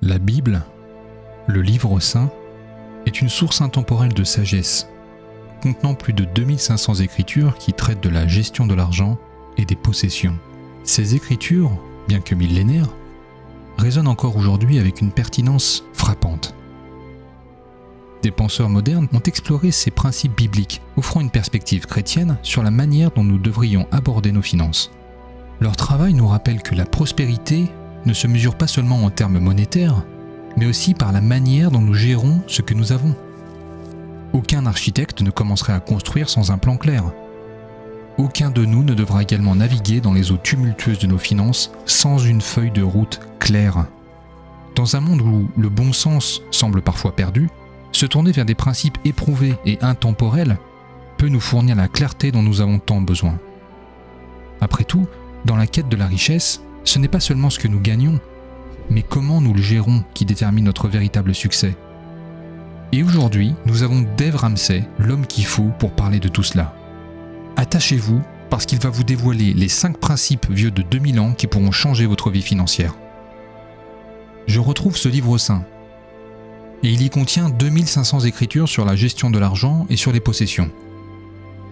La Bible, le livre saint, est une source intemporelle de sagesse, contenant plus de 2500 écritures qui traitent de la gestion de l'argent et des possessions. Ces écritures, bien que millénaires, résonnent encore aujourd'hui avec une pertinence frappante. Des penseurs modernes ont exploré ces principes bibliques, offrant une perspective chrétienne sur la manière dont nous devrions aborder nos finances. Leur travail nous rappelle que la prospérité ne se mesure pas seulement en termes monétaires, mais aussi par la manière dont nous gérons ce que nous avons. Aucun architecte ne commencerait à construire sans un plan clair. Aucun de nous ne devra également naviguer dans les eaux tumultueuses de nos finances sans une feuille de route claire. Dans un monde où le bon sens semble parfois perdu, se tourner vers des principes éprouvés et intemporels peut nous fournir la clarté dont nous avons tant besoin. Après tout, dans la quête de la richesse, ce n'est pas seulement ce que nous gagnons, mais comment nous le gérons qui détermine notre véritable succès. Et aujourd'hui, nous avons Dave Ramsey, l'homme qu'il faut pour parler de tout cela. Attachez-vous parce qu'il va vous dévoiler les 5 principes vieux de 2000 ans qui pourront changer votre vie financière. Je retrouve ce livre saint, et il y contient 2500 écritures sur la gestion de l'argent et sur les possessions.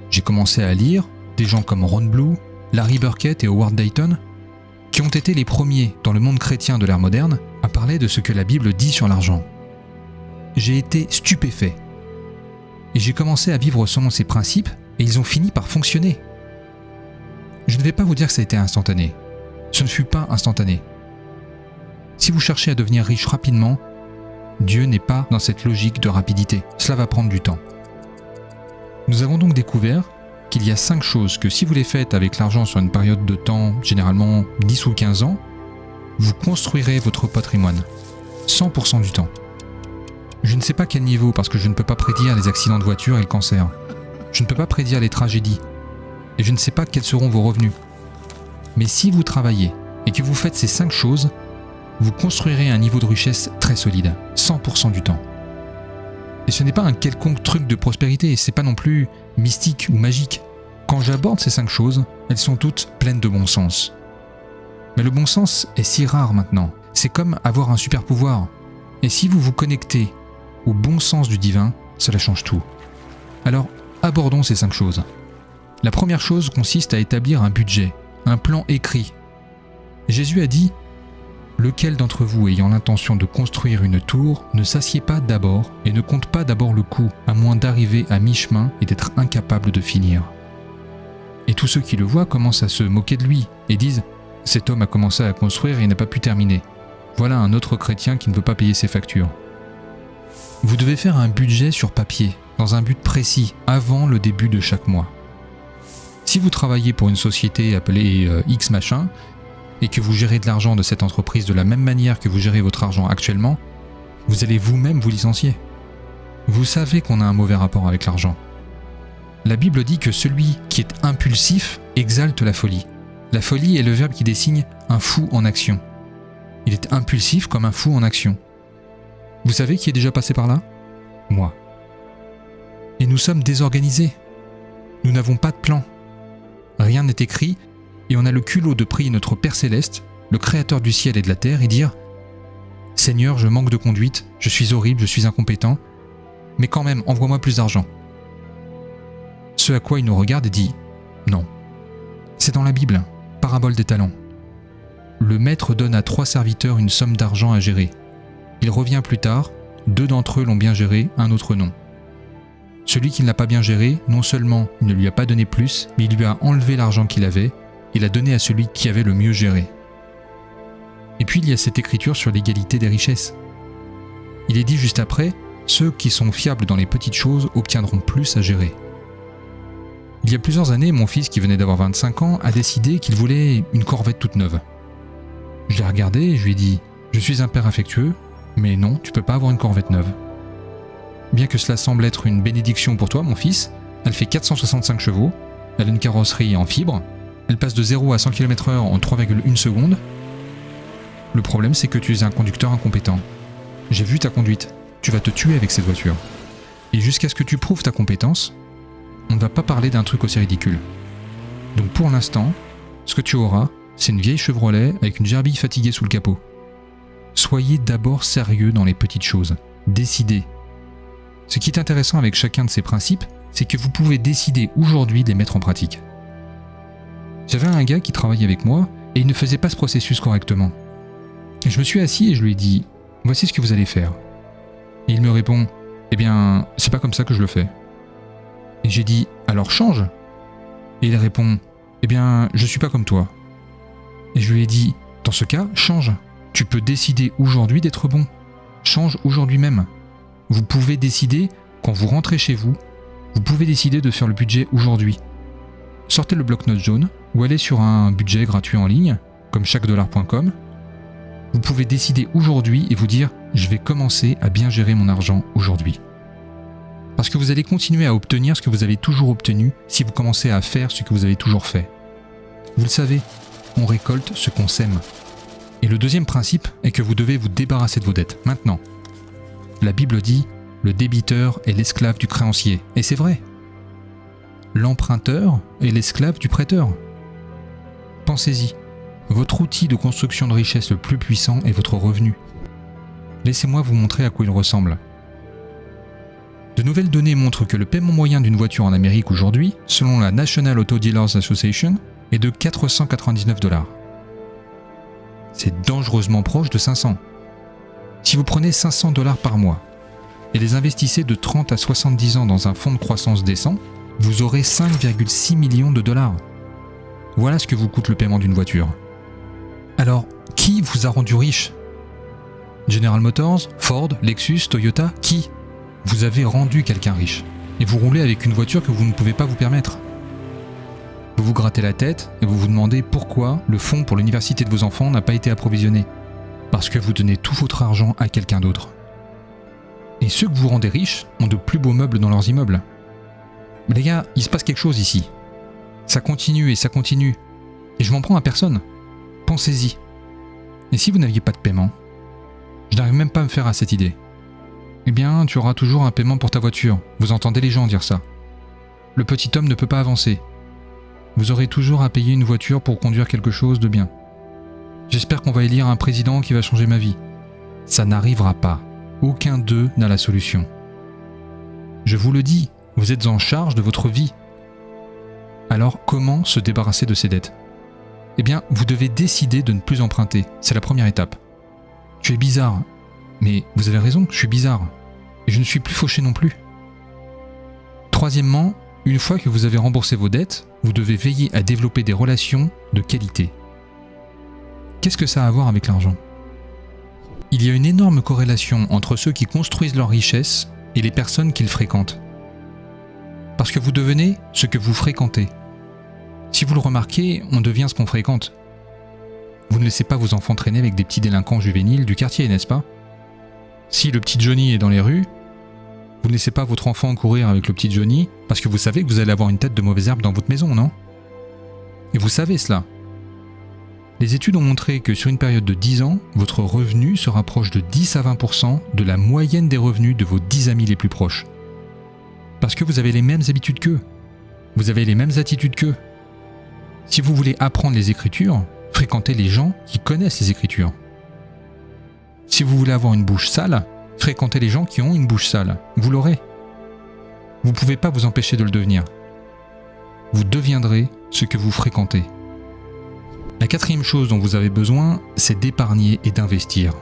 J'ai commencé à lire des gens comme Ron Blue, Larry Burkett et Howard Dayton, qui ont été les premiers dans le monde chrétien de l'ère moderne à parler de ce que la Bible dit sur l'argent. J'ai été stupéfait. Et j'ai commencé à vivre selon ces principes et ils ont fini par fonctionner. Je ne vais pas vous dire que ça a été instantané. Ce ne fut pas instantané. Si vous cherchez à devenir riche rapidement, Dieu n'est pas dans cette logique de rapidité. Cela va prendre du temps. Nous avons donc découvert qu'il y a 5 choses que si vous les faites avec l'argent sur une période de temps, généralement 10 ou 15 ans, vous construirez votre patrimoine, 100% du temps. Je ne sais pas quel niveau parce que je ne peux pas prédire les accidents de voiture et le cancer. Je ne peux pas prédire les tragédies. Et je ne sais pas quels seront vos revenus. Mais si vous travaillez et que vous faites ces 5 choses, vous construirez un niveau de richesse très solide, 100% du temps. Et ce n'est pas un quelconque truc de prospérité, c'est pas non plus mystique ou magique. Quand j'aborde ces 5 choses, elles sont toutes pleines de bon sens. Mais le bon sens est si rare maintenant, c'est comme avoir un super pouvoir. Et si vous vous connectez au bon sens du divin, cela change tout. Alors, abordons ces 5 choses. La première chose consiste à établir un budget, un plan écrit. Jésus a dit « Lequel d'entre vous ayant l'intention de construire une tour ne s'assied pas d'abord et ne compte pas d'abord le coût, à moins d'arriver à mi-chemin et d'être incapable de finir. » Et tous ceux qui le voient commencent à se moquer de lui et disent « Cet homme a commencé à construire et n'a pas pu terminer. Voilà un autre chrétien qui ne veut pas payer ses factures. » Vous devez faire un budget sur papier, dans un but précis, avant le début de chaque mois. Si vous travaillez pour une société appelée X machin, et que vous gérez de l'argent de cette entreprise de la même manière que vous gérez votre argent actuellement, vous allez vous-même vous licencier. Vous savez qu'on a un mauvais rapport avec l'argent. La Bible dit que celui qui est impulsif exalte la folie. La folie est le verbe qui désigne un fou en action. Il est impulsif comme un fou en action. Vous savez qui est déjà passé par là ? Moi. Et nous sommes désorganisés. Nous n'avons pas de plan. Rien n'est écrit, et on a le culot de prier notre Père Céleste, le Créateur du ciel et de la terre, et dire « Seigneur, je manque de conduite, je suis horrible, je suis incompétent, mais quand même, envoie-moi plus d'argent. » Ce à quoi il nous regarde et dit « Non. » C'est dans la Bible, parabole des talents. Le maître donne à 3 serviteurs une somme d'argent à gérer. Il revient plus tard, 2 d'entre eux l'ont bien géré, un autre non. Celui qui ne l'a pas bien géré, non seulement il ne lui a pas donné plus, mais il lui a enlevé l'argent qu'il avait et l'a donné à celui qui avait le mieux géré. Et puis il y a cette écriture sur l'égalité des richesses. Il est dit juste après, ceux qui sont fiables dans les petites choses obtiendront plus à gérer. Il y a plusieurs années, mon fils qui venait d'avoir 25 ans a décidé qu'il voulait une Corvette toute neuve. Je l'ai regardé et je lui ai dit « Je suis un père affectueux, mais non, tu peux pas avoir une Corvette neuve. » Bien que cela semble être une bénédiction pour toi, mon fils, elle fait 465 chevaux, elle a une carrosserie en fibre, elle passe de 0 à 100 km/h en 3,1 secondes. Le problème, c'est que tu es un conducteur incompétent. J'ai vu ta conduite, tu vas te tuer avec cette voiture. Et jusqu'à ce que tu prouves ta compétence, on ne va pas parler d'un truc aussi ridicule. Donc pour l'instant, ce que tu auras, c'est une vieille Chevrolet avec une gerbille fatiguée sous le capot. Soyez d'abord sérieux dans les petites choses. Décidez. Ce qui est intéressant avec chacun de ces principes, c'est que vous pouvez décider aujourd'hui de les mettre en pratique. J'avais un gars qui travaillait avec moi et il ne faisait pas ce processus correctement. Et je me suis assis et je lui ai dit « Voici ce que vous allez faire ». Et il me répond « Eh bien, c'est pas comme ça que je le fais ». Et j'ai dit « Alors change ». Et il répond « Eh bien, je suis pas comme toi ». Et je lui ai dit « Dans ce cas, change. Tu peux décider aujourd'hui d'être bon. Change aujourd'hui même. Vous pouvez décider, quand vous rentrez chez vous, vous pouvez décider de faire le budget aujourd'hui. Sortez le bloc-notes jaune ou allez sur un budget gratuit en ligne, comme chaquedollar.com. Vous pouvez décider aujourd'hui et vous dire « Je vais commencer à bien gérer mon argent aujourd'hui ». Parce que vous allez continuer à obtenir ce que vous avez toujours obtenu si vous commencez à faire ce que vous avez toujours fait. Vous le savez, on récolte ce qu'on sème. Et le deuxième principe est que vous devez vous débarrasser de vos dettes, maintenant. La Bible dit « Le débiteur est l'esclave du créancier ». Et c'est vrai. L'emprunteur est l'esclave du prêteur. Pensez-y. Votre outil de construction de richesse le plus puissant est votre revenu. Laissez-moi vous montrer à quoi il ressemble. De nouvelles données montrent que le paiement moyen d'une voiture en Amérique aujourd'hui, selon la National Auto Dealers Association, est de 499 $. C'est dangereusement proche de 500. Si vous prenez 500 $ par mois et les investissez de 30 à 70 ans dans un fonds de croissance décent, vous aurez 5,6 millions de dollars. Voilà ce que vous coûte le paiement d'une voiture. Alors, qui vous a rendu riche? General Motors, Ford, Lexus, Toyota, qui? Vous avez rendu quelqu'un riche. Et vous roulez avec une voiture que vous ne pouvez pas vous permettre. Vous vous grattez la tête et vous vous demandez pourquoi le fonds pour l'université de vos enfants n'a pas été approvisionné. Parce que vous donnez tout votre argent à quelqu'un d'autre. Et ceux que vous rendez riches ont de plus beaux meubles dans leurs immeubles. Mais les gars, il se passe quelque chose ici. Ça continue et ça continue. Et je m'en prends à personne. Pensez-y. Et si vous n'aviez pas de paiement? Je n'arrive même pas à me faire à cette idée. Eh bien, tu auras toujours un paiement pour ta voiture. Vous entendez les gens dire ça. Le petit homme ne peut pas avancer. Vous aurez toujours à payer une voiture pour conduire quelque chose de bien. J'espère qu'on va élire un président qui va changer ma vie. Ça n'arrivera pas. Aucun d'eux n'a la solution. Je vous le dis, vous êtes en charge de votre vie. Alors, comment se débarrasser de ces dettes? Eh bien, vous devez décider de ne plus emprunter. C'est la première étape. Tu es bizarre. Mais vous avez raison, je suis bizarre. Et je ne suis plus fauché non plus. Troisièmement, une fois que vous avez remboursé vos dettes, vous devez veiller à développer des relations de qualité. Qu'est-ce que ça a à voir avec l'argent? Il y a une énorme corrélation entre ceux qui construisent leur richesse et les personnes qu'ils fréquentent. Parce que vous devenez ce que vous fréquentez. Si vous le remarquez, on devient ce qu'on fréquente. Vous ne laissez pas vos enfants traîner avec des petits délinquants juvéniles du quartier, n'est-ce pas? Si le petit Johnny est dans les rues, vous ne laissez pas votre enfant courir avec le petit Johnny parce que vous savez que vous allez avoir une tête de mauvaise herbe dans votre maison, non? Et vous savez cela. Les études ont montré que sur une période de 10 ans, votre revenu se rapproche de 10 à 20% de la moyenne des revenus de vos 10 amis les plus proches. Parce que vous avez les mêmes habitudes qu'eux. Vous avez les mêmes attitudes qu'eux. Si vous voulez apprendre les Écritures, fréquentez les gens qui connaissent les Écritures. Si vous voulez avoir une bouche sale, fréquentez les gens qui ont une bouche sale. Vous l'aurez. Vous ne pouvez pas vous empêcher de le devenir. Vous deviendrez ce que vous fréquentez. La quatrième chose dont vous avez besoin, c'est d'épargner et d'investir.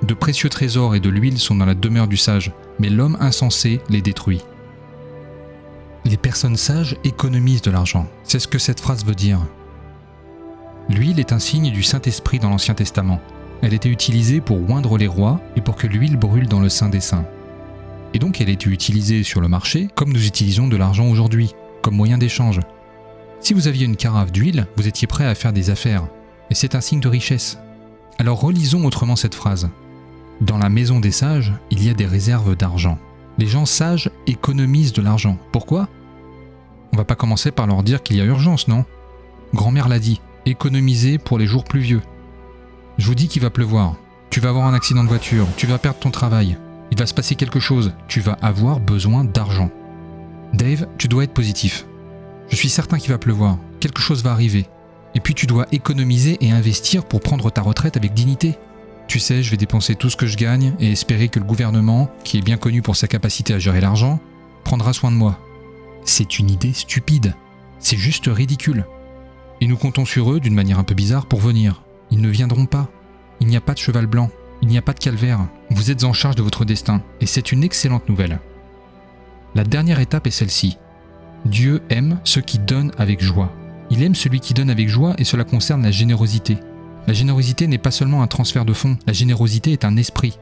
De précieux trésors et de l'huile sont dans la demeure du sage, mais l'homme insensé les détruit. Les personnes sages économisent de l'argent. C'est ce que cette phrase veut dire. L'huile est un signe du Saint-Esprit dans l'Ancien Testament. Elle était utilisée pour oindre les rois et pour que l'huile brûle dans le Saint des Saints. Et donc elle était utilisée sur le marché comme nous utilisons de l'argent aujourd'hui, comme moyen d'échange. Si vous aviez une carafe d'huile, vous étiez prêt à faire des affaires. Et c'est un signe de richesse. Alors relisons autrement cette phrase. Dans la maison des sages, il y a des réserves d'argent. Les gens sages économisent de l'argent. Pourquoi? On va pas commencer par leur dire qu'il y a urgence, non? Grand-mère l'a dit, économiser pour les jours pluvieux. Je vous dis qu'il va pleuvoir, tu vas avoir un accident de voiture, tu vas perdre ton travail, il va se passer quelque chose, tu vas avoir besoin d'argent. Dave, tu dois être positif. Je suis certain qu'il va pleuvoir, quelque chose va arriver. Et puis tu dois économiser et investir pour prendre ta retraite avec dignité. Tu sais, je vais dépenser tout ce que je gagne et espérer que le gouvernement, qui est bien connu pour sa capacité à gérer l'argent, prendra soin de moi. C'est une idée stupide. C'est juste ridicule. Et nous comptons sur eux, d'une manière un peu bizarre, pour venir. Ils ne viendront pas. Il n'y a pas de cheval blanc. Il n'y a pas de calvaire. Vous êtes en charge de votre destin. Et c'est une excellente nouvelle. La dernière étape est celle-ci. Dieu aime ceux qui donnent avec joie. Il aime celui qui donne avec joie et cela concerne la générosité. La générosité n'est pas seulement un transfert de fonds. La générosité est un esprit.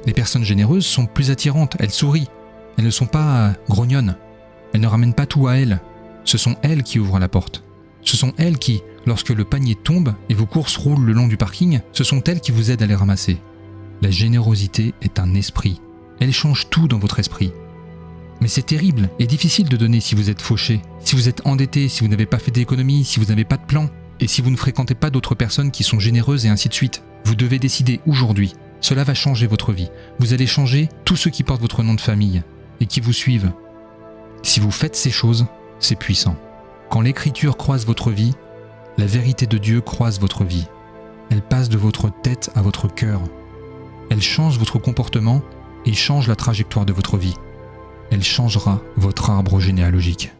Les personnes généreuses sont plus attirantes. Elles sourient. Elles ne sont pas grognonnes. Elles ne ramènent pas tout à elles. Ce sont elles qui ouvrent la porte. Ce sont elles qui, lorsque le panier tombe et vos courses roulent le long du parking, ce sont elles qui vous aident à les ramasser. La générosité est un esprit. Elle change tout dans votre esprit. Mais c'est terrible et difficile de donner si vous êtes fauché, si vous êtes endetté, si vous n'avez pas fait d'économie, si vous n'avez pas de plan, et si vous ne fréquentez pas d'autres personnes qui sont généreuses et ainsi de suite. Vous devez décider aujourd'hui. Cela va changer votre vie. Vous allez changer tous ceux qui portent votre nom de famille et qui vous suivent. Si vous faites ces choses, c'est puissant. Quand l'Écriture croise votre vie, la vérité de Dieu croise votre vie. Elle passe de votre tête à votre cœur. Elle change votre comportement et change la trajectoire de votre vie. Elle changera votre arbre généalogique.